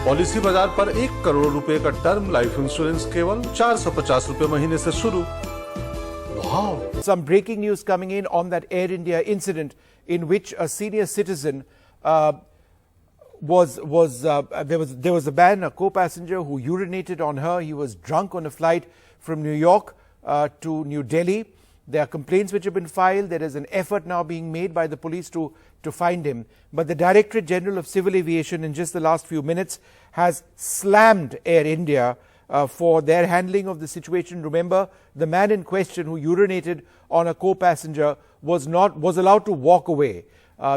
Policy बाजार पर 1 करोड़ रुपए का टर्म लाइफ इंश्योरेंस केवल 450 रुपए महीने से शुरू। Wow. Some breaking news coming in on that Air India incident in which a senior citizen there was a man, a co-passenger who urinated on her. He was drunk on a flight from New York to New Delhi. There are complaints which have been filed. There is an effort now being made by the police to find him. But the Directorate General of Civil Aviation in just the last few minutes has slammed Air India for their handling of the situation. Remember, the man in question who urinated on a co-passenger was allowed to walk away.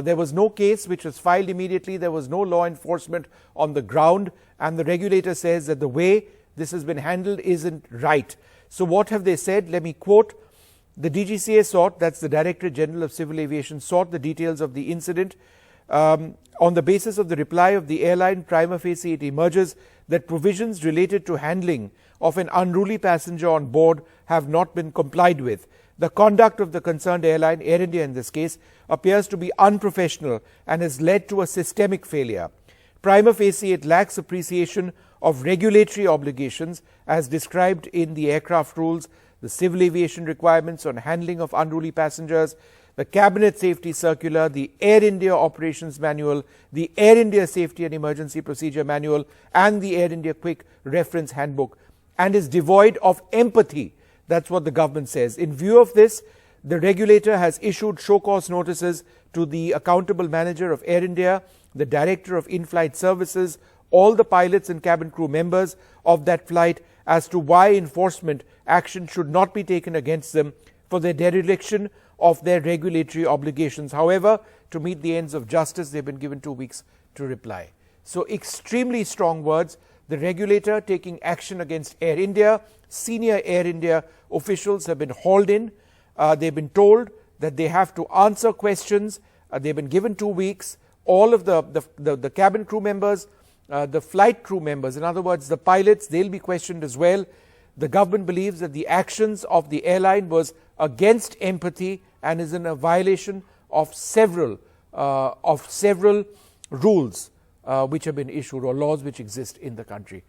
There was no case which was filed immediately. There was no law enforcement on the ground, and the regulator says that the way this has been handled isn't right. So what have they said? Let me quote. The DGCA sought, that's the Directorate General of Civil Aviation, sought the details of the incident. On the basis of the reply of the airline, prima facie it emerges that provisions related to handling of an unruly passenger on board have not been complied with. The conduct of the concerned airline, Air India in this case, appears to be unprofessional and has led to a systemic failure. Prima facie it lacks appreciation of regulatory obligations as described in the aircraft rules, the civil aviation requirements on handling of unruly passengers, the Cabinet Safety Circular, the Air India Operations Manual, the Air India Safety and Emergency Procedure Manual, and the Air India Quick Reference Handbook, and is devoid of empathy. That's what the government says. In view of this, the regulator has issued show-cause notices to the accountable manager of Air India, the director of in-flight services, all the pilots and cabin crew members of that flight as to why enforcement action should not be taken against them for their dereliction of their regulatory obligations. However, to meet the ends of justice, they've been given 2 weeks to reply. So extremely strong words. The regulator taking action against Air India. Senior Air India officials have been hauled in. They've been told that they have to answer questions. They've been given 2 weeks. All of the cabin crew members, the flight crew members, in other words, the pilots, they'll be questioned as well. The government believes that the actions of the airline was against empathy and is in a violation of several rules which have been issued or laws which exist in the country.